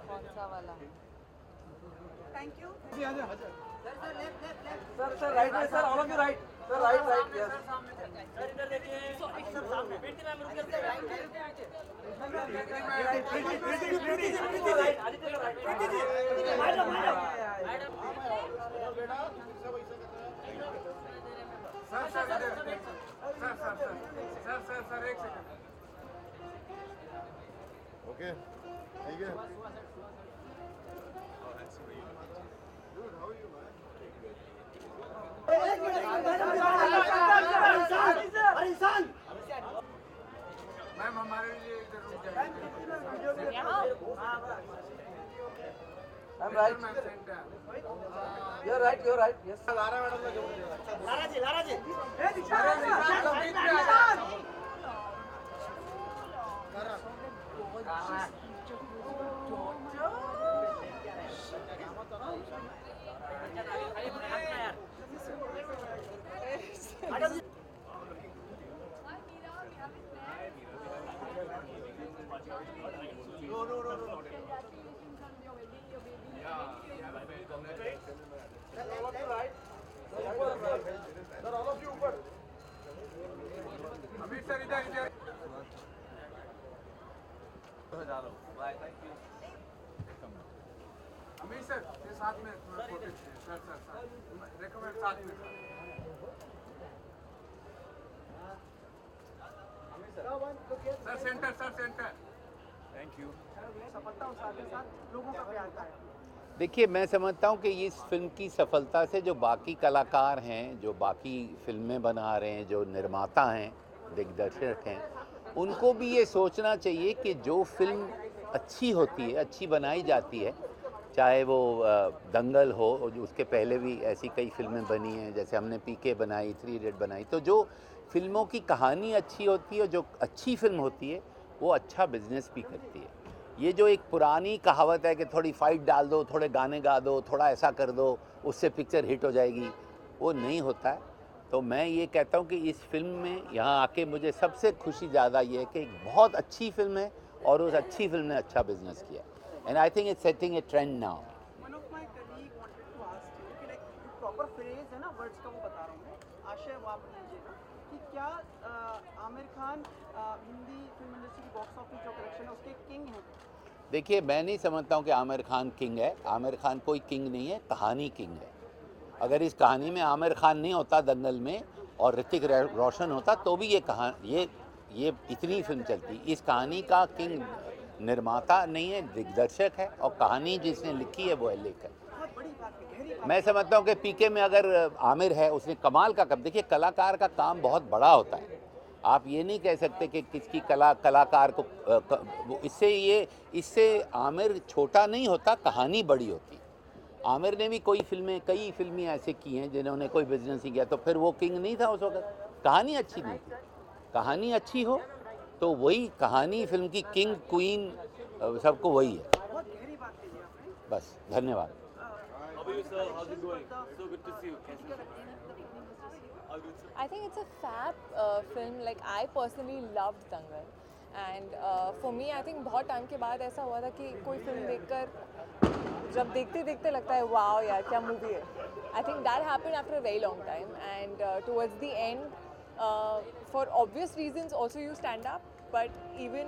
कौन सा वाला? Thank you. Sir, right way, sir. All of you right. Sir, right, yes. Sir एक second. Okay ठीक है. मैम हमारे लिए इधर रुक जाइए. I'm right. You're right. Yes. Lara madam लगे मुझे. Lara ji. Sir, all of you ऊपर. अमित सर इधर इधर. अमित सर ये साथ में थोड़ा फोटो खींचिए. सर रेकमेंड साथ में. Sir centre. Thank you. सफलता और साथ ही साथ लोगों का प्यार का है. देखिए, मैं समझता हूँ कि इस फिल्म की सफलता से जो बाकी कलाकार हैं, जो बाकी फिल्में बना रहे हैं, जो निर्माता हैं, दिग्दर्शक हैं, उनको भी ये सोचना चाहिए कि जो फिल्म अच्छी होती है, अच्छी बनाई जाती है, चाहे वो दंगल हो, उसके पहले भी ऐसी कई फिल्में बनी हैं, जैसे हमने पीके बनाई, 3 इडियट बनाई, तो जो फिल्मों की कहानी अच्छी होती है, जो अच्छी फिल्म होती है, वो अच्छा बिजनेस भी करती है. ये जो एक पुरानी कहावत है कि थोड़ी फाइट डाल दो, थोड़े गाने गा दो, थोड़ा ऐसा कर दो, उससे पिक्चर हिट हो जाएगी, वो नहीं होता है. तो मैं ये कहता हूँ कि इस फिल्म में यहाँ आके मुझे सबसे खुशी ज़्यादा ये है कि एक बहुत अच्छी फिल्म है और उस अच्छी फिल्म ने अच्छा बिजनेस किया. And I think it's setting A trend now. One of my colleague wanted to ask you कि like proper phrase है ना words का वो बता रहा हूँ मैं. आशय वो आप लीजिएगा कि क्या आमिर खान हिंदी फिल्म इंडस्ट्री की बॉक्स ऑफिस जो कलेक्शन है उसके किंग हैं? देखिए, मैं नहीं समझता हूँ कि आमिर खान किंग है. आमिर खान कोई किंग नहीं है, कहानी किंग है. अगर इस कहानी में आमिर खान नहीं होता दंगल में और ऋतिक रोशन होता तो भी ये इतनी फिल्म चलती. इस कहानी का किंग निर्माता नहीं है, दिग्दर्शक है, और कहानी जिसने लिखी है वो है लेखक. बहुत बड़ी बात है, गहरी बात. मैं समझता हूँ कि पीके में अगर आमिर है, उसने कमाल का काम. देखिए, कलाकार का काम बहुत बड़ा होता है. आप ये नहीं कह सकते कि किसकी कलाकार को इससे आमिर छोटा नहीं होता, कहानी बड़ी होती. आमिर ने भी कई फिल्में ऐसे की हैं जिन्होंने कोई बिजनेस नहीं किया, तो फिर वो किंग नहीं था उस वक्त. कहानी अच्छी नहीं थी. कहानी अच्छी हो तो वही कहानी फिल्म की किंग क्वीन सबको वही है. बहुत गहरी बात कही आपने. बस, धन्यवाद. I think it's a fab film. Like I personally loved Dangal, and for me, I think बहुत टाइम के बाद ऐसा हुआ था कि कोई फिल्म देखकर जब देखते देखते लगता है वाओ यार क्या मूवी है. I think that happened after a very long time, and towards the end, for obvious reasons, also you stand up, but even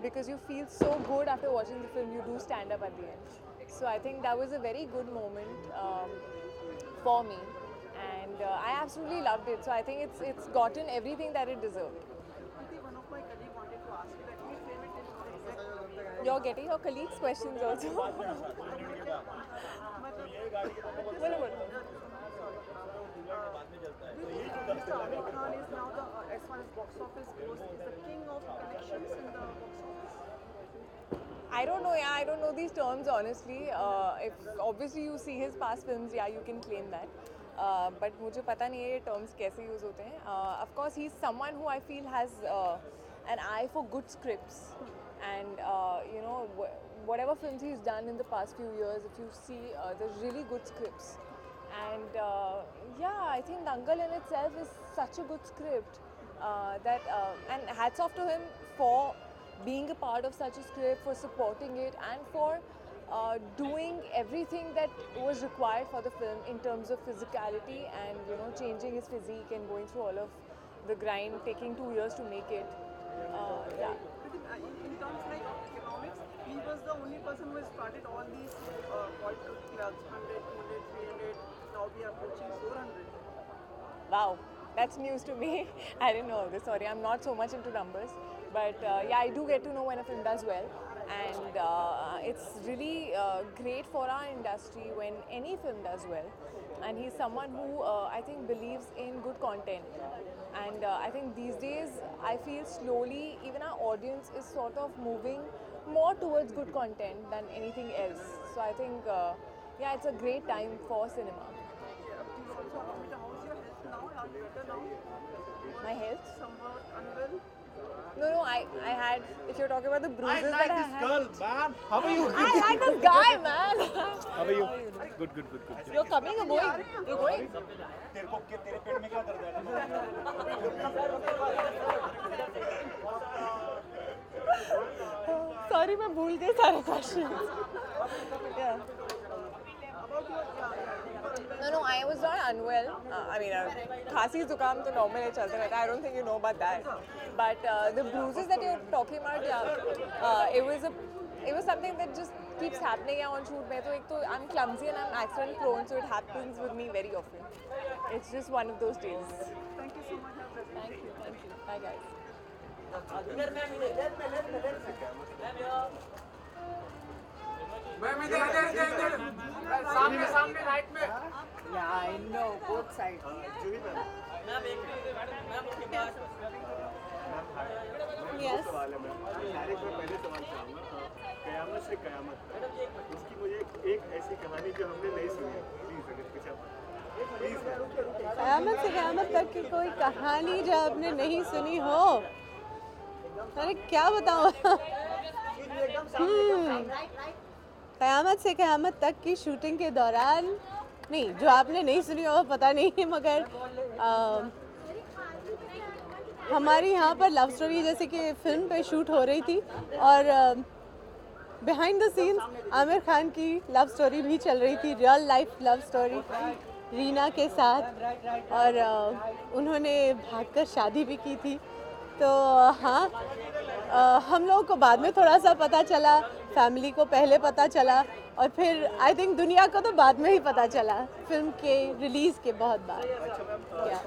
because you feel so good after watching the film, you do stand up at the end. So I think that was a very good moment for me. And I absolutely loved it. So I think it's gotten everything that it deserved. One of my colleague wanted to ask you that we frame it is not exact. You're getting your colleagues' questions also. बोलो. Mr. Amir Khan is now as far as box office goes, is the king of collections in the box office. I don't know, yeah, I don't know these terms honestly. If obviously you see his past films, yeah, you can claim that. But मुझे पता नहीं है ये terms कैसे use होते हैं. Of course, he's someone who I feel has an eye for good scripts, and you know, whatever films he's done in the past few years, if you see, there's really good scripts. And yeah, I think Dangal in itself is such a good script and hats off to him for being a part of such a script, for supporting it, and for doing everything that was required for the film in terms of physicality and changing his physique and going through all of the grind, taking 2 years to make it. Yeah. In terms like economics, he was the only person who has started all these political clubs, 100, 200, 300. Now we are approaching 400. Wow, that's news to me. I didn't know this. Sorry, I'm not so much into numbers, but yeah, I do get to know when a film does well, and it's really great for our industry when any film does well. And he's someone who I think believes in good content, and I think these days I feel slowly even our audience is sort of moving more towards good content than anything else. So I think yeah, it's a great time for cinema. Also, Amita, how's your health now? Are you better now? My health? Somewhat unwell? No, I had, if you're talking about the bruises that I had. Girl, man, how are you? I like this guy, man. How are you? Good. You're coming or going? You're going? तेरे पेट में क्या दर्द है? Sorry, मैं भूल गई सारे questions. Yeah. No, I was not unwell. I mean, खांसी जुकाम तो normal है, चलते रहता है. I don't think you know about that. But the bruises that you're talking about, yeah, it was something that just keeps happening on shoot. मैं तो एक तो I'm clumsy and I'm accident prone, so it happens with me very often. It's just one of those days. Thank you so much. Thank you. Bye, guys. Ma'am इधर सामने right में Yeah, I know, both sides. Yes. सवाल है ma'am direct मैं पहले सवाल चाहूँगा कयामत से कयामत तक उसकी मुझे एक ऐसी कहानी जो हमने नहीं सुनी है प्लीज अगर कुछ आप प्लीज कयामत से कयामत तक की कोई कहानी जो आपने नहीं सुनी हो, अरे क्या बताऊँ। कयामत से कयामत तक की शूटिंग के दौरान नहीं, जो आपने नहीं सुनी हो पता नहीं, मगर हमारी यहाँ पर लव स्टोरी जैसे कि फिल्म पे शूट हो रही थी और behind the scenes Aamir Khan की लव स्टोरी भी चल रही थी, real life love story Reena के साथ, और उन्होंने भागकर शादी भी की थी। तो हाँ, हम लोगों को बाद में थोड़ा सा पता चला, फैमिली को पहले पता चला, और फिर आई थिंक दुनिया को तो बाद में ही पता चला फिल्म के रिलीज़ के बहुत बाद। अच्छा मैम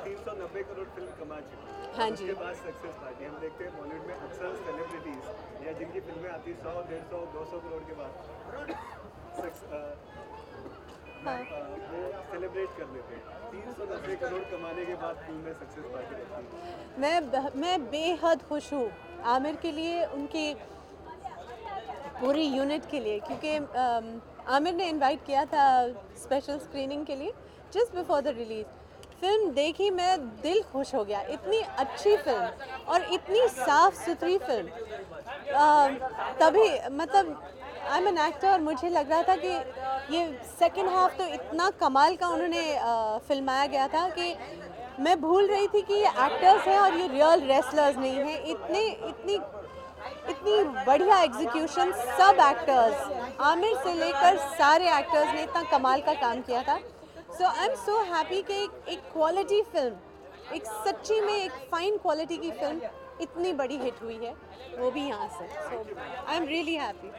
390 करोड़ फिल्म कमा चुकी है। हाँ जी। उसके बाद सक्सेस पार्टी हम देखते हैं बॉलीवुड में अक्सर सेलिब्रिटीज या जिनकी फिल्में आती 100, 150, 200 करोड़ के बाद वो सेलिब्रेट कर लेते हैं। 390 करोड़ कमाने के बाद फिल्म में सक्सेस पार्टी रहती है। मैं बेहद खुश हूँ आमिर के लिए, उनकी पूरी यूनिट के लिए, क्योंकि आमिर ने इनवाइट किया था स्पेशल स्क्रीनिंग के लिए just before the release. Film देखी, मैं दिल खुश हो गया। इतनी अच्छी फिल्म और इतनी साफ़ सुथरी फिल्म, तभी मतलब आई एम एन एक्टर और मुझे लग रहा था कि ये सेकंड हाफ तो इतना कमाल का उन्होंने फिल्माया गया था कि मैं भूल रही थी कि ये एक्टर्स हैं और ये रियल रेसलर्स नहीं हैं। इतनी बढ़िया एग्जीक्यूशन, सब एक्टर्स, आमिर से लेकर सारे एक्टर्स ने इतना कमाल का काम किया था। सो आई एम सो हैप्पी कि एक क्वालिटी फिल्म, एक सच्ची में एक फाइन क्वालिटी की फिल्म इतनी बड़ी हिट हुई है, वो भी यहाँ से। So I am really happy.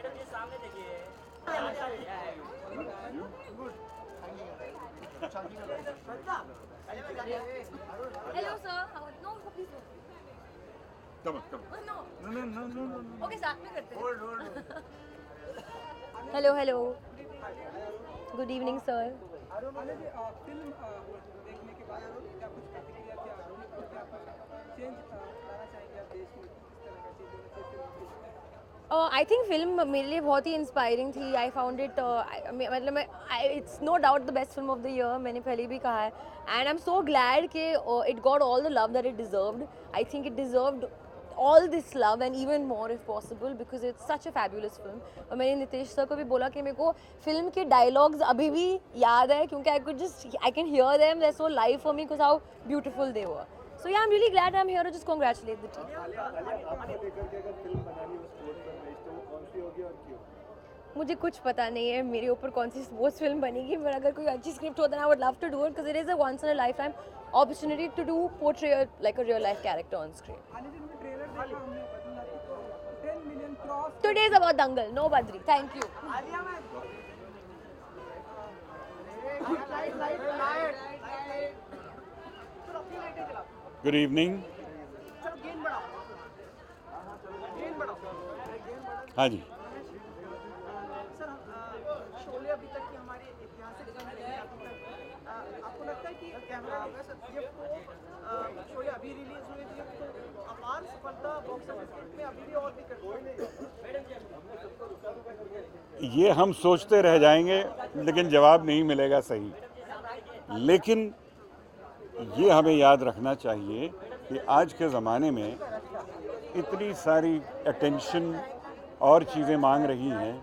Hello, sir. No, please. come on No. Okay, साथ में करते हैं. Hold. Hello. Good evening, sir. Film देखने के बाद क्या कुछ प्रतिक्रिया क्या चेंज लाना चाहेंगे आप देश में, किस तरह का चेंज होना चाहिए? I think फिल्म मेरे लिए बहुत ही इंस्पायरिंग थी. I found it मतलब it's no doubt the best film of the year, मैंने पहले भी कहा है, and I'm so glad कि it got all the love that it deserved. I think it deserved all this love and even more if possible because it's such a fabulous film. और मैंने Nitesh sir को भी बोला कि मेरे को film के डायलॉग्स अभी भी याद है क्योंकि I can hear them, they're so live for me because how beautiful they were. So yeah, I'm really glad I'm here to just congratulate the team. आपको लेकर के अगर फिल्म बनानी हो स्पोर्ट्स पर बेस्ड तो वो कौन सी होगी और क्यों? मुझे कुछ पता नहीं है मेरे ऊपर कौन सी स्पोर्ट्स फिल्म बनेगी, पर अगर कोई अच्छी स्क्रिप्ट हो then I would love to do it because it is a once in a lifetime opportunity to do portray like a real life character on screen. Trailer देखा हमने बदला तो 10 million cross Today is about Dangal, no Badri. Thank you. Alia ma'am light light light चलो अपनी लाइटें चला good evening. चलो गेंद बढ़ाओ हाँ जी, सर शोले अभी तक की हमारी ऐतिहासिक फिल्म रही अभी तक आपको लगता है कि कैमरा ये शोले अभी रिलीज हुए थे तो अपार सफलता बॉक्स ऑफिस में अभी भी और भी कर ये हम सोचते रह जाएंगे लेकिन जवाब नहीं मिलेगा सही। लेकिन ये हमें याद रखना चाहिए कि आज के ज़माने में इतनी सारी अटेंशन और चीज़ें मांग रही हैं,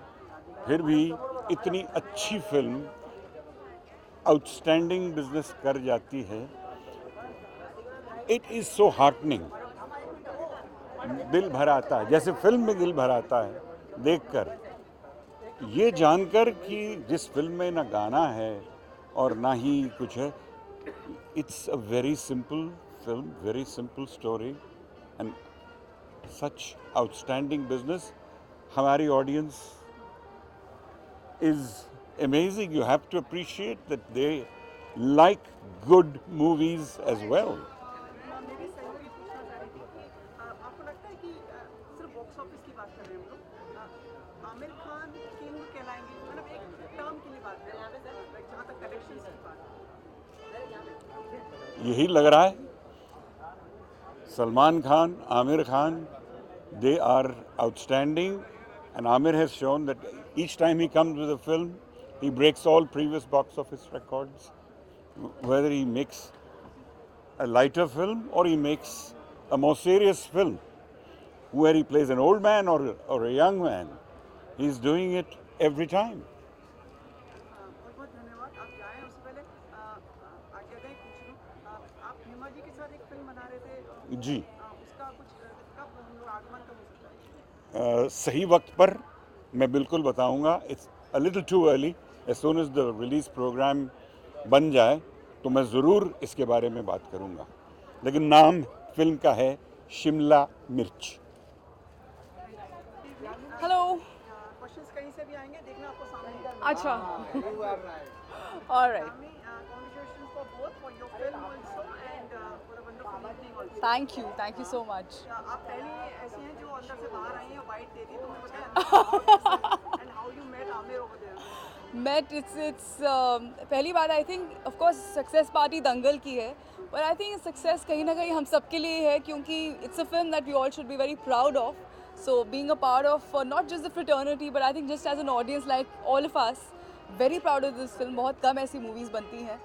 फिर भी इतनी अच्छी फिल्म आउटस्टैंडिंग बिजनेस कर जाती है। इट इज़ सो हार्टनिंग, दिल भर आता है, जैसे फिल्म में दिल भर आता है देखकर, ये जानकर कि जिस फिल्म में ना गाना है और ना ही कुछ है। It's a very simple film, very simple story and such outstanding business. हमारी audience is amazing. You have to appreciate that they like good movies as well. मेरी सहयोगी पूछना चाह रही थी कि आपको लगता है कि सिर्फ बॉक्स ऑफिस की बात कर रहे हैं हम लोग, आमिर खान किंग कहलाएंगे, मतलब एक टर्म के लिए बात कर रहे हैं जहाँ तक कलेक्शंस की बात यही लग रहा है। Salman Khan, Aamir Khan, they are outstanding and Amir has shown that each time he comes with a film, he breaks all previous box office records. Whether he makes a lighter film or he makes a more serious film, where he plays an old man or a young man, he's doing it every time. बहुत बहुत धन्यवाद। आप जाएं उससे पहले आज्ञा दें पूछ लूँ, आप हेमा जी के साथ एक फिल्म बना रहे थे जी, उसका कुछ कब हम लोग आगमन कब हो सकता है? सही वक्त पर मैं बिल्कुल बताऊंगा। It's a little too early. As soon as the release program बन जाए तो मैं ज़रूर इसके बारे में बात करूंगा, लेकिन नाम फिल्म का है शिमला मिर्च। हेलो। क्वेश्चंस कहीं से भी आएंगे, देखना आपको सामने। अच्छा। Alright. Congratulations for both, for your film also and for a wonderful evening also. Thank you so much. आप पहली ऐसी हैं जो अंदर से बाहर आई हैं, वाइट दे दी तुमने बताया and how you met Amir over there. it's पहली बात I think of course success party Dangal की है, पर आई थिंक सक्सेस कहीं ना कहीं हम सबके लिए है क्योंकि it's a film that we all should be very proud of. So being a part of not just the fraternity but I think just as an audience like all of us very proud of this film. बहुत कम ऐसी movies बनती हैं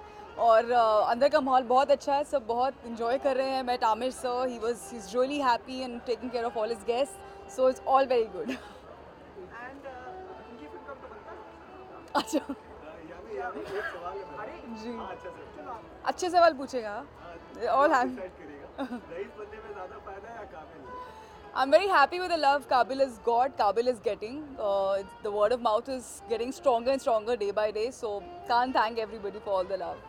और अंदर का माहौल बहुत अच्छा है, सब बहुत इन्जॉय कर रहे हैं. Met Aamir sir, he is really happy and taking care of all his guest, so it's all very good. And उनकी फिल्म कब तो बनता है? अच्छा एक सवाल है अरे जी, अच्छा सर, चलो आप अच्छे सवाल पूछेगा. ऑल हैव डिसाइड करिएगा रईस बनने में ज़्यादा फायदा है या काबिल? I'm very happy with the love Kabil has got, Kabil is getting. The word of mouth is getting stronger and stronger day by day. So can't thank everybody for all the love.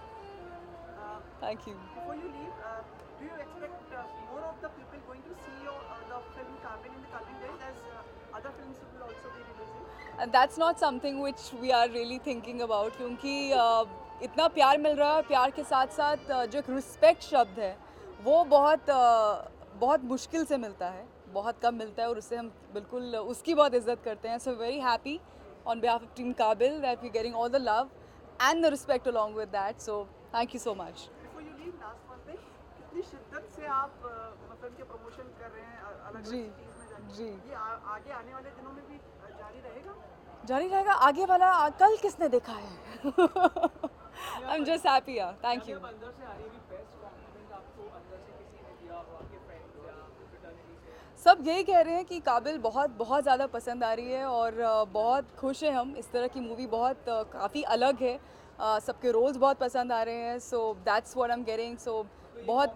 Thank you. before you leave, do you expect more of the people going to see your the film Kabil in the coming days as other films will also be releasing? And that's not something which we are really thinking about क्योंकि इतना प्यार मिल रहा है. प्यार के साथ साथ जो एक रिस्पेक्ट शब्द है वो बहुत मुश्किल से मिलता है, बहुत कम मिलता है और उससे हम बिल्कुल उसकी बहुत इज्जत करते हैं. So very happy on behalf of team Kaabil that we getting all the love and the respect along with that. So thank you so much. Before you leave, last one thing, कितनी शिद्दत से आप फिल्म के promotion कर रहे हैं अलग जी, cities में जाके? जी. ये आगे आने वाले दिनों में भी जारी रहेगा? जारी रहेगा. आगे वाला कल किसने देखा है? I am just happy. Thank you. सब यही कह रहे हैं कि काबिल बहुत ज़्यादा पसंद आ रही है और बहुत खुश हैं हम। इस तरह की मूवी बहुत काफ़ी अलग है, सबके रोल्स बहुत पसंद आ रहे हैं, so that's what I am getting. So बहुत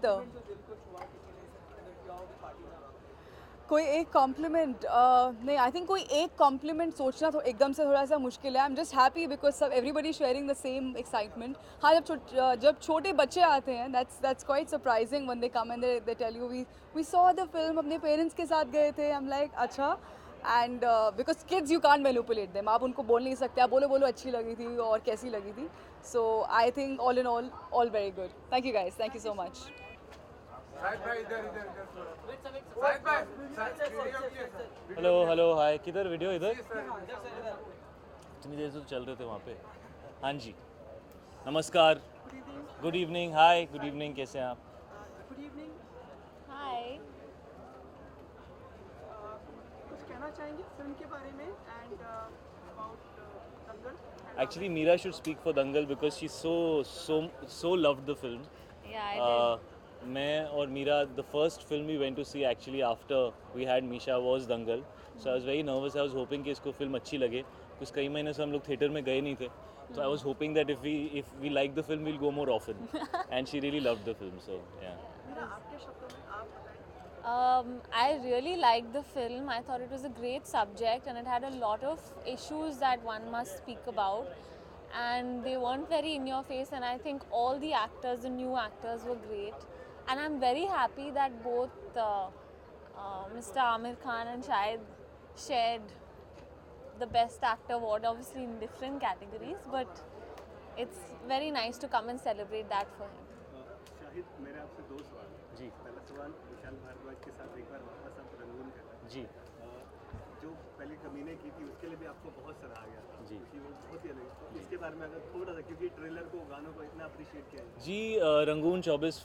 कोई एक कॉम्प्लीमेंट नहीं, आई थिंक कोई एक कॉम्प्लीमेंट सोचना तो एकदम से थोड़ा सा मुश्किल है। I am just happy because सब everybody sharing the same excitement. हाँ, जब छोटे बच्चे आते हैं that's quite surprising when they come and they tell you we saw the film, अपने पेरेंट्स के साथ गए थे। आई एम लाइक अच्छा, and because kids you can't manipulate them, आप उनको बोल नहीं सकते, आप बोलो अच्छी लगी थी और कैसी लगी थी। So I think all in all very good. Thank you guys, thank you so much. Hello hi, किधर वीडियो इधर? इतनी देर से तो चल रहे थे वहाँ पे। हाँ जी, नमस्कार, good evening, hi, good evening, कैसे हैं आप? Good evening. हाय। कुछ कहना चाहेंगे फिल्म के बारे में and about Dangal? Actually, Meera should speak for Dangal because she so loved the film. Yeah, I did. मैं और Meera, the first film we went to see actually after we had Misha was Dangal. So I was very nervous. I was hoping कि इसको film अच्छी लगे, कुछ कई महीने से हम लोग थिएटर में गए नहीं थे. So I was hoping that if we like the film, we'll go more often. And she really loved the film. So yeah. Meera, आपके शब्दों में आप बताएं। I really liked the film. I thought it was a great subject and it had a lot of issues that one must speak about. And they weren't very in your face, and I think all the actors, the new actors were great. And I'm very happy that both Mr. Amir Khan and Shahid shared the Best Actor award, obviously in different categories, but it's very nice to come and celebrate that for him. Shahid, मेरे आपसे दो सवाल हैं। जी। पहला सवाल विशाल भारद्वाज के साथ एक बार वापस आप रंगून करना। जी। जो पहले कमीने की थी उसके लिए भी आपको बहुत सराहा गया था। जी। कि वो बहुत ही अलग है। इसके बारे में अगर थोड़ा सा, क्योंकि ट्रेलर को, गानों को इतना अप्रिशिएट किया है। जी, रंगून 24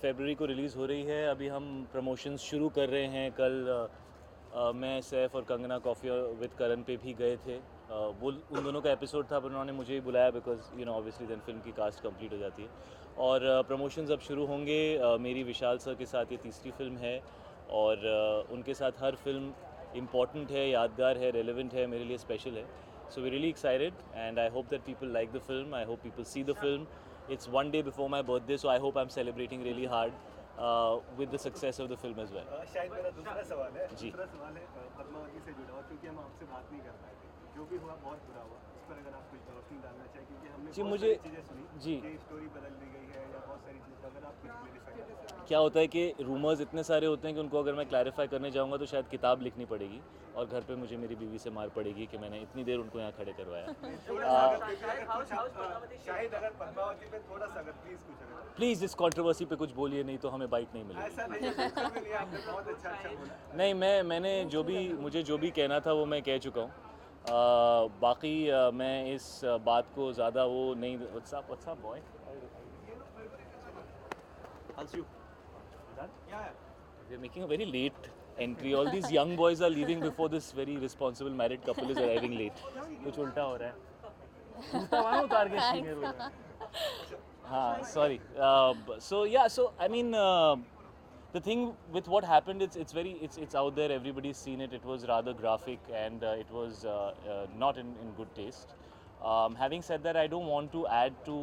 फरवरी को रिलीज़ हो रही है। अभी हम प्रमोशंस शुरू कर रहे हैं। कल मैं सैफ और कंगना कॉफ़ी विद करण पे भी गए थे। वो उन दोनों का एपिसोड था, पर उन्होंने मुझे ही बुलाया because you know obviously then film की कास्ट कंप्लीट हो जाती है। और प्रमोशंस अब शुरू होंगे। मेरी विशाल सर के साथ ये तीसरी फिल्म है और उनके साथ हर फिल्म इम्पॉर्टेंट है, यादगार है, रेलेवेंट है, मेरे लिए स्पेशल है। So we're really excited and I hope that people like the film. I hope people see the film. It's one day before my birthday, so I hope I'm celebrating really hard with the success of the film as well. शायद मेरा दूसरा सवाल है। जी। दूसरा सवाल है पद्मावती से जुड़ा हुआ, क्योंकि हम आपसे बात नहीं कर पाए थे। जो भी हुआ बहुत बुरा हुआ, उस पर अगर आप कुछ रोशनी डालना चाहें, क्योंकि हमने जी, बहुत मुझे- सारी चीज़ें सुनी जी। कि स्टोरी बदल दी गई है या बहुत सारी चीज़ें, अगर आप कुछ क्लैरिफाई करें। क्या होता है कि रूमर्स इतने सारे होते हैं कि उनको अगर मैं क्लैरिफाई करने जाऊंगा तो शायद किताब लिखनी पड़ेगी और घर पे मुझे मेरी बीवी से मार पड़ेगी कि मैंने इतनी देर उनको यहाँ खड़े करवाया। शायद अगर पद्मावती पे थोड़ा सा, अगर प्लीज़ कुछ अगर प्लीज़ इस कंट्रोवर्सी पे कुछ बोलिए, नहीं तो हमें बाइट नहीं मिलेगी। ऐसा नहीं है, बिल्कुल भी नहीं, आपने बहुत अच्छा बोला। नहीं, मैंने मुझे जो भी कहना था वो मैं कह चुका हूँ। बाकी मैं इस बात को ज़्यादा वो नहीं। What's up boy? How's you? Done? Yeah. We're making a very late entry. All these young boys are leaving before this very responsible married couple is arriving late. कुछ उल्टा हो रहा है। जूता वहाँ उतार के सीनियर हो रहा है। हाँ, sorry. So I mean, the thing with what happened, it's out there. Everybody's seen it. It was rather graphic and it was not in good taste. Having said that, I don't want to add to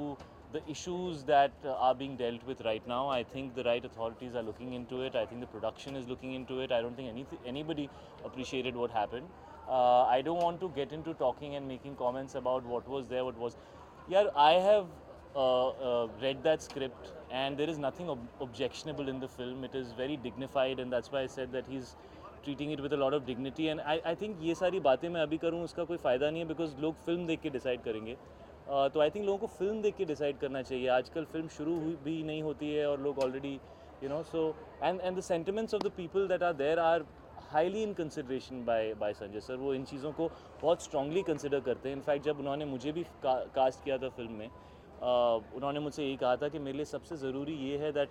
the issues that are being dealt with right now. I think the right authorities are looking into it. I think the production is looking into it. I don't think anybody appreciated what happened. I don't want to get into talking and making comments about what was there, what was. Yeah, I have read that script and there is nothing objectionable in the film. It is very dignified and that's why I said that he's treating it with a lot of dignity. And I think ये सारी बातें मैं अभी करूँ उसका कोई फ़ायदा नहीं है, because लोग फिल्म देख के डिसाइड करेंगे। तो आई थिंक लोगों को फिल्म देख के डिसाइड करना चाहिए। आजकल फिल्म शुरू हुई भी नहीं होती है और लोग already you know so and the sentiments of the people that are there are highly in consideration by Sanjay sir. वो इन चीज़ों को बहुत स्ट्रांगली कंसिडर करते हैं। इनफैक्ट जब उन्होंने मुझे भी कास्ट किया था फिल्म में, उन्होंने मुझसे यही कहा था कि मेरे लिए सबसे ज़रूरी ये है that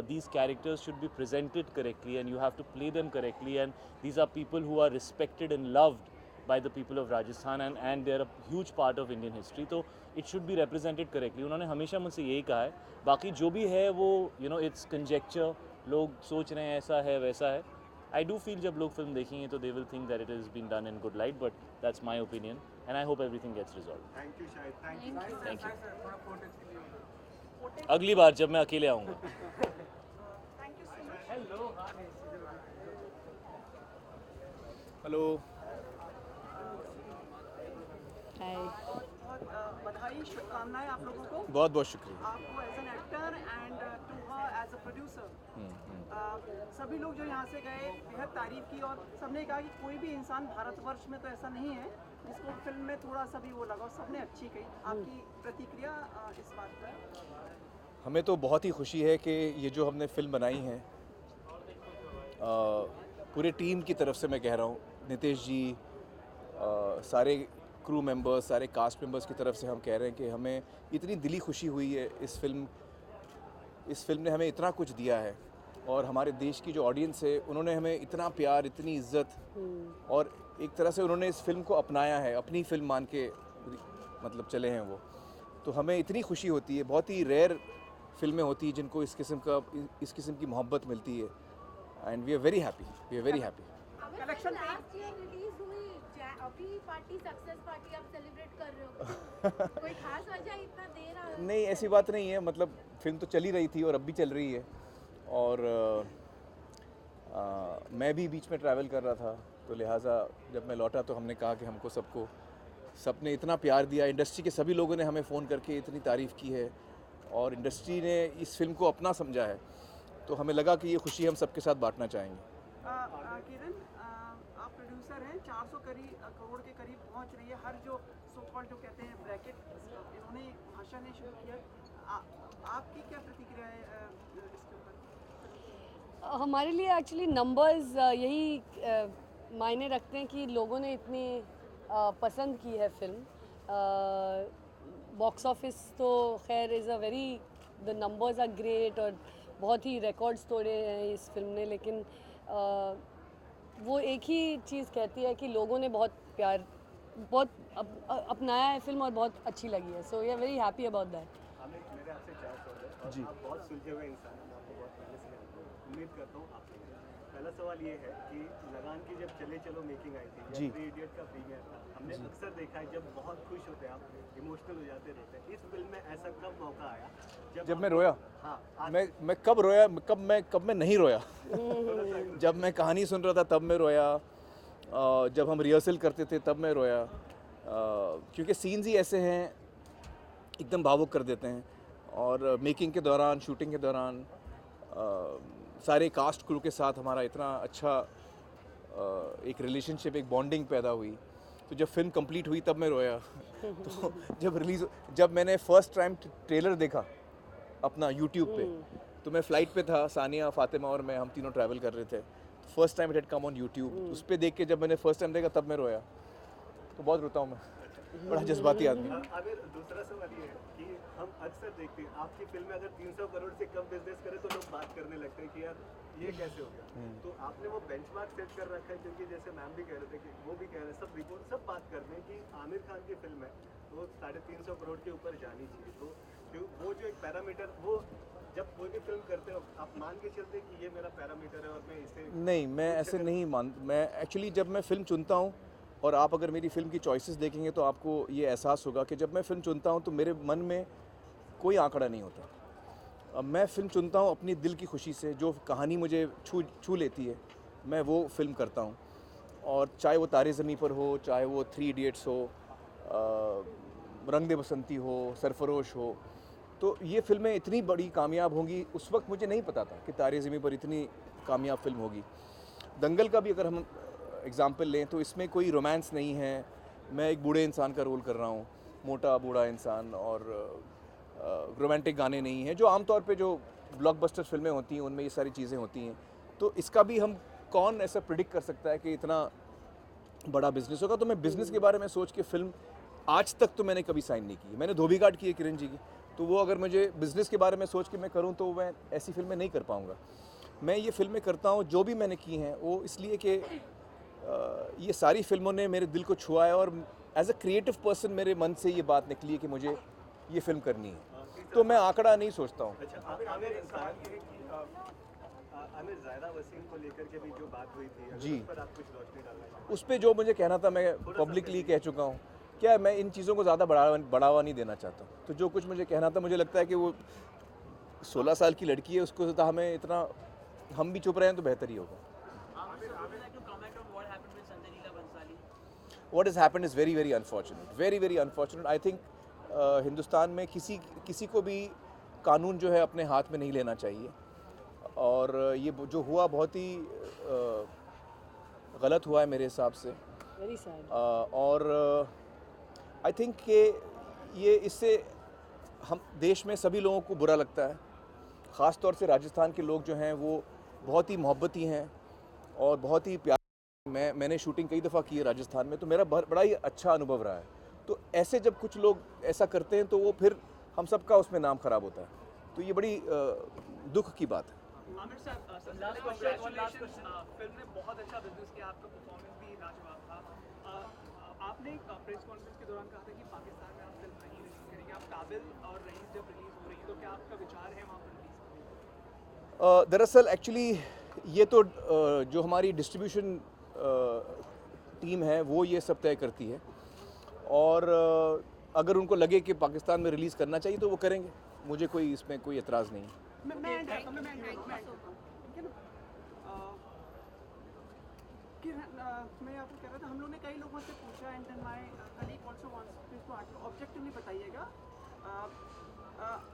these characters should be presented correctly and you have to play them correctly, and these are people who are respected and loved by the people of Rajasthan and they're a huge part of Indian history, so it should be represented correctly. उन्होंने हमेशा मुझसे यही कहा है। बाकी जो भी है वो it's conjecture, लोग सोच रहे हैं ऐसा है वैसा है। I do feel जब लोग फिल्म देखेंगे तो they will think that it has been done in good light, but that's my opinion, and I hope everything gets resolved. Thank you शायद, थैंक यू। Thank you. अगली बार जब मैं अकेले आऊँगा। हेलो। हाय। बहुत बधाई, शुभकामनाएं आप लोगों को, बहुत बहुत शुक्रिया। आपको as an actor and to her as a producer. सभी लोग जो यहाँ से गए बेहद तारीफ की और सबने कहा कि कोई भी इंसान भारतवर्ष में तो ऐसा नहीं है जिसको फिल्म में थोड़ा सा भी वो लगा, और सबने अच्छी कही। आपकी प्रतिक्रिया इस बात पर? हमें तो बहुत ही खुशी है कि ये जो हमने फिल्म बनाई है, पूरे टीम की तरफ से मैं कह रहा हूँ, नितेश जी, सारे क्रू मेंबर्स, सारे कास्ट मेंबर्स की तरफ से हम कह रहे हैं कि हमें इतनी दिली खुशी हुई है। इस फिल्म ने हमें इतना कुछ दिया है, और हमारे देश की जो ऑडियंस है उन्होंने हमें इतना प्यार, इतनी इज्जत, और एक तरह से उन्होंने इस फिल्म को अपनाया है, अपनी फिल्म मान के मतलब चले हैं वो। तो हमें इतनी खुशी होती है। बहुत ही रेयर फिल्में होती हैं जिनको इस किस्म की मोहब्बत मिलती है, and we are very happy, we are very happy. Collection last year release हुई अभी पार्टी सक्सेस पार्टी आप सेलिब्रेट कर रहे हो, कोई खास वजह इतना देर आ? नहीं, ऐसी बात नहीं है। मतलब फिल्म तो चली रही थी और अब भी चल रही है, और मैं भी बीच में ट्रैवल कर रहा था, तो लिहाजा जब मैं लौटा तो हमने कहा कि हमको सबने इतना प्यार दिया, इंडस्ट्री के सभी लोगों ने हमें फ़ोन करके इतनी तारीफ़ की है, और इंडस्ट्री ने इस फिल्म को अपना समझा है, तो हमें लगा कि ये खुशी हम सबके साथ बांटना चाहेंगे। किरण, आप प्रोड्यूसर हैं, 400 करोड़ के करीब पहुंच रही है हर जो सो कॉल्ड जो कहते हैं ब्रैकेट, इन्होंने भाषा ने शुरू किया। आपकी क्या प्रतिक्रिया है इसके ऊपर? हमारे लिए एक्चुअली नंबर्स यही मायने रखते हैं कि लोगों ने इतनी पसंद की है फिल्म। बॉक्स ऑफिस तो खैर is a very, the numbers are great, और बहुत ही रिकॉर्ड्स तोड़े हैं इस फिल्म ने, लेकिन वो एक ही चीज़ कहती है कि लोगों ने बहुत अपनाया है फिल्म, और बहुत अच्छी लगी है। So we are very happy about that. मेरे आपसे 4 सवाल है, और आप बहुत सुलझे हुए इंसान हैं, मैं आपको बहुत पहले से जानता हूँ, उम्मीद करता हूँ आपसे। पहला सवाल ये है कि लगान की जब चले चलो मेकिंग आई थी, या 3 इडियट का प्रीमियर था, हमने अक्सर देखा है जब बहुत खुश होते हैं आप, इमोशनल हो जाते रहते हैं। इस फिल्म में ऐसा कब मौका आया जब मैं रोया? हाँ, मैं कब रोया, कब मैं नहीं रोया? जब मैं कहानी सुन रहा था तब मैं रोया, जब हम रिहर्सल करते थे तब मैं रोया, क्योंकि सीन्स ही ऐसे हैं एकदम भावुक कर देते हैं। और मेकिंग के दौरान, शूटिंग के दौरान सारे कास्ट क्रू के साथ हमारा इतना अच्छा एक रिलेशनशिप, एक बॉन्डिंग पैदा हुई। तो जब फिल्म कंप्लीट हुई तब मैं रोया। तो जब मैंने फर्स्ट टाइम ट्रेलर देखा अपना यूट्यूब पे, तो मैं फ़्लाइट पे था, सानिया, फातिमा और मैं, हम तीनों ट्रैवल कर रहे थे। First time it had come on YouTube, उस पर देख के जब मैंने फर्स्ट टाइम देखा तब मैं रोया। तो बहुत रोता हूँ मैं, बड़ा जज्बाती आदमी। आमिर, दूसरा सवाल ये है कि हम अक्सर देखते हैं आपकी फिल्म में अगर 300 करोड़ से कम बिजनेस करे तो लोग बात करने लगते हैं कि यार ये कैसे हो गया। तो आपने वो बेंचमार्क सेट कर रखा है, क्योंकि जैसे मैम भी कह रहे थे कि वो भी कह रहे हैं, सब रिपोर्ट सब बात कर रहे हैं कि आमिर खान की फिल्म है तो 350 करोड़ के ऊपर जानी चाहिए। तो वो जो एक पैरामीटर, वो जब कोई भी फिल्म करते हो आप मान के चलते कि ये मेरा पैरामीटर है और मैं इसे नहीं, मैं ऐसे नहीं मैं एक्चुअली जब मैं फ़िल्म चुनता हूँ, और आप अगर मेरी फ़िल्म की चॉइसेस देखेंगे तो आपको ये एहसास होगा कि जब मैं फ़िल्म चुनता हूँ तो मेरे मन में कोई आंकड़ा नहीं होता। मैं फ़िल्म चुनता हूँ अपनी दिल की खुशी से, जो कहानी मुझे छू लेती है मैं वो फ़िल्म करता हूँ। और चाहे वो तारे ज़मीं पर हो, चाहे वो 3 इडियट्स हो, रंग दे बसंती हो, सरफरोश हो, तो ये फ़िल्में इतनी बड़ी कामयाब होंगी, उस वक्त मुझे नहीं पता था कि तारे ज़मीं पर इतनी कामयाब फ़िल्म होगी। दंगल का भी अगर हम एग्ज़ाम्पल लें तो इसमें कोई रोमांस नहीं है, मैं एक बूढ़े इंसान का रोल कर रहा हूँ, मोटा बूढ़ा इंसान, और रोमांटिक गाने नहीं हैं जो आमतौर पे जो ब्लॉकबस्टर फिल्में होती हैं उनमें ये सारी चीज़ें होती हैं। तो इसका भी हम कौन ऐसा प्रिडिक्ट कर सकता है कि इतना बड़ा बिजनेस होगा। तो मैं बिज़नेस के बारे में सोच के फ़िल्म आज तक तो मैंने कभी साइन नहीं की। मैंने धोबी घाट की है किरण जी की, तो वो अगर मुझे बिज़नेस के बारे में सोच के मैं करूँ तो मैं ऐसी फिल्में नहीं कर पाऊँगा। मैं ये फिल्में करता हूँ जो भी मैंने की हैं वो इसलिए कि ये सारी फिल्मों ने मेरे दिल को छुआ है, और एज अ क्रिएटिव पर्सन मेरे मन से ये बात निकली है कि मुझे ये फिल्म करनी है। तो मैं आंकड़ा नहीं सोचता हूँ। अच्छा, आमिर, सवाल ये है कि आमिर ज़ायरा वसीम को लेकर के भी जो बात हुई थी, अगर जी। उस पर आप कुछ रोशनी डालना चाहें। उस पे जो मुझे कहना था मैं पब्लिकली कह चुका हूँ। क्या मैं इन चीज़ों को ज़्यादा बढ़ावा नहीं देना चाहता। तो जो कुछ मुझे कहना था, मुझे लगता है कि वो 16 साल की लड़की है, उसको तो हमें इतना, हम भी चुप रहे हैं तो बेहतर ही होगा। What has happened is very very unfortunate, very very unfortunate. I think Hindustan में किसी को भी कानून जो है अपने हाथ में नहीं लेना चाहिए, और ये जो हुआ बहुत ही गलत हुआ है मेरे हिसाब से। Very sad. और आई थिंक कि ये इससे हम देश में सभी लोगों को बुरा लगता है। ख़ास तौर से राजस्थान के लोग जो हैं वो बहुत ही मोहब्बती हैं और बहुत ही प्यार। मैंने शूटिंग कई दफ़ा की है राजस्थान में, तो मेरा बड़ा ही अच्छा अनुभव रहा है। तो ऐसे जब कुछ लोग ऐसा करते हैं तो वो फिर हम सबका उसमें नाम ख़राब होता है, तो ये बड़ी दुख की बात है। आमिर साहब, फिल्म ने बहुत अच्छा बिजनेस किया, आपका परफॉर्मेंस भी लाजवाब था। आपने एक प्रेस कॉन्फ्रेंस के दौरान कहा था कि पाकिस्तान में आप फिल्म नहीं रिलीज करेंगे, आप काबिल और रईस जब रिलीज हो रही है तो क्या आपका विचार है वहाँ पर रिलीज? दरअसल एक्चुअली ये तो जो हमारी डिस्ट्रीब्यूशन टीम है वो ये सब तय करती है, और अगर उनको लगे कि पाकिस्तान में रिलीज़ करना चाहिए तो वो करेंगे। मुझे कोई इसमें कोई एतराज़ नहीं है। मैं आपको कह रहा था, हम लोग ने कई लोगों से पूछा, and then my colleague also wants to objectively बताइएगा,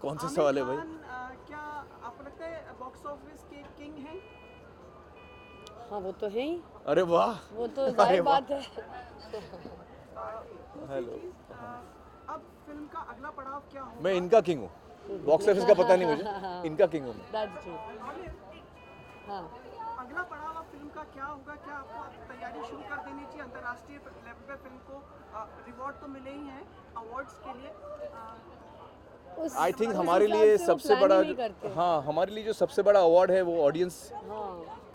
कौन सा सवाल है भाई? क्या आपको लगता है बॉक्स ऑफिस के किंग हैं? हाँ, वो तो है ही। अरे वाह, वो तो जाहिर बात है। हेलो, अब फिल्म का अगला पड़ाव क्या होगा? मैं इनका किंग हूँ, बॉक्स ऑफिस का पता नहीं मुझे, इनका किंग हूँ मैं। That's true. हाँ। अगला पड़ाव अब फिल्म का क्या होगा? क्या आपको तैयारी शुरू कर देनी चाहिए? अंतर्राष्ट्रीय लेवल पे फिल्म को रिवॉर्ड तो मिले ही हैं अवार्ड्स के लिए। आई थिंक हमारे लिए सबसे बड़ा, हाँ, हमारे लिए जो सबसे बड़ा अवार्ड है वो ऑडियंस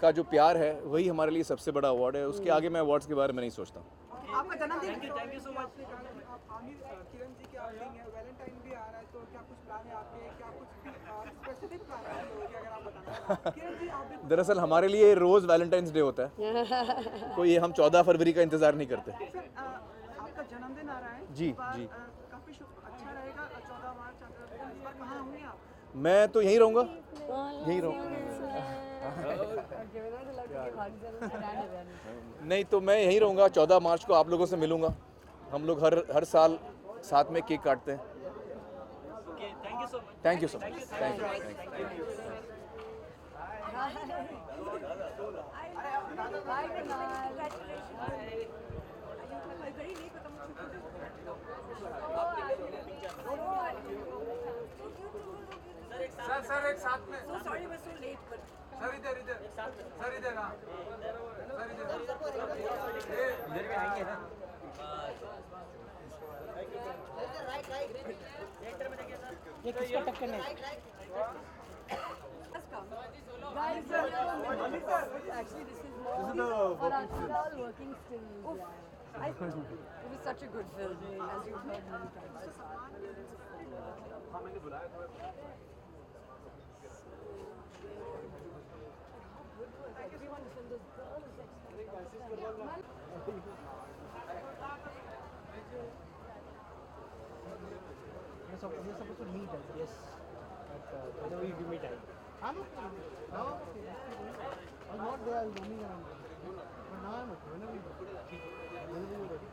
का जो प्यार है, वही हमारे लिए सबसे बड़ा अवार्ड है। उसके आगे मैं अवार्ड्स के बारे में नहीं सोचता। आपका जन्मदिन, thank you so much. Aamir, Kiran ji की आउटिंग है, वैलेंटाइन भी आ रहा है, तो क्या कुछ प्लान है आपके? क्या कुछ स्पेसिफिक प्लान है अगर आप बताना? किरण जी, आप दरअसल हमारे लिए रोज़ वैलेंटाइंस डे होता है, कोई हम 14 फरवरी का इंतज़ार नहीं करते। आपका जन्मदिन आ रहा है जी जी, काफ़ी अच्छा रहेगा। 14 मार्च इस बार कहाँ होंगे आप? मैं तो यहीं रहूँगा, यहीं रहूँगा। नहीं तो मैं यहीं रहूँगा, 14 मार्च को आप लोगों से मिलूँगा। हम लोग हर साल साथ में केक काटते हैं। Thank you so much. Thank you. Sir एक साथ में। सॉरी मैं सो लेट पर। सर इधर हाँ। सर इधर के आएंगे ना। ये किसका टक्कर है? Guys, actually this is more for us all working still. It was such a good film, as you've heard many times. Everyone from this girl is You're supposed to meet us, yes. But whenever you give me time. I'm okay. Now I'm okay. I was not there, I was roaming around. But now I'm okay. Whenever you're ready.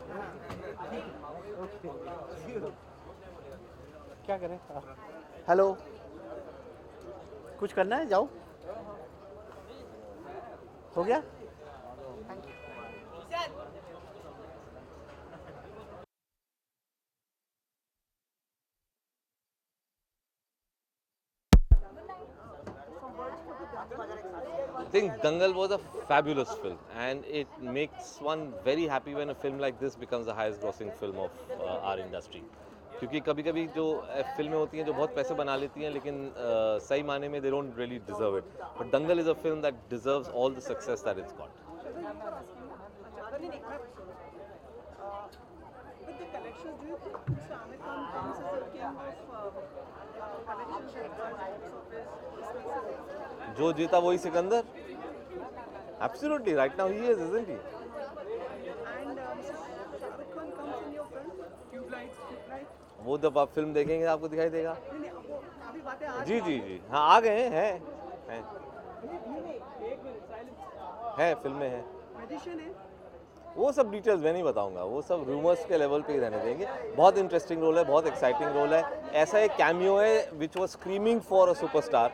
Okay. क्या करें? Hello, कुछ करना है? जाओ, हो गया? I think Dangal was a fabulous film, and it makes one very happy when a film like this becomes the highest grossing film of our industry. क्योंकि कभी-कभी जो फिल्में होती हैं जो बहुत पैसे बना लेती हैं लेकिन सही माने में they don't really deserve it. But Dangal is a film that deserves all the success that it's got. With the collections, do you think Mr. Amir Khan comes as a king of collections at box office? जो जीता वही Sikandar. Absolutely, right now he is, isn't he? And Shahrukh Khan comes in your film, Cube Lights. वो जब आप film देखेंगे आपको दिखाई देगा. नहीं, वो अभी बातें आज जी जी जी, हाँ आ गए हैं फिल्म में है. मैजिशियन है. वो सब डिटेल्स मैं नहीं बताऊंगा, वो सब रूमर्स के लेवल पे ही रहने देंगे. बहुत इंटरेस्टिंग रोल है, बहुत एक्साइटिंग रोल है. ऐसा एक कैमियो है which was screaming for a superstar.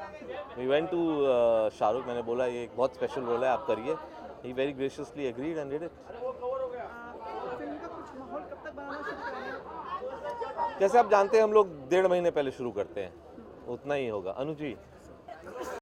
We went to Shahrukh, मैंने बोला ये एक बहुत स्पेशल रोल है, आप करिए. He very graciously agreed and did it. Film का कुछ माहौल कब तक बनाना शुरू करेंगे? जैसे आप जानते हैं हम लोग 1.5 महीने पहले शुरू करते हैं, उतना ही होगा. अनु जी.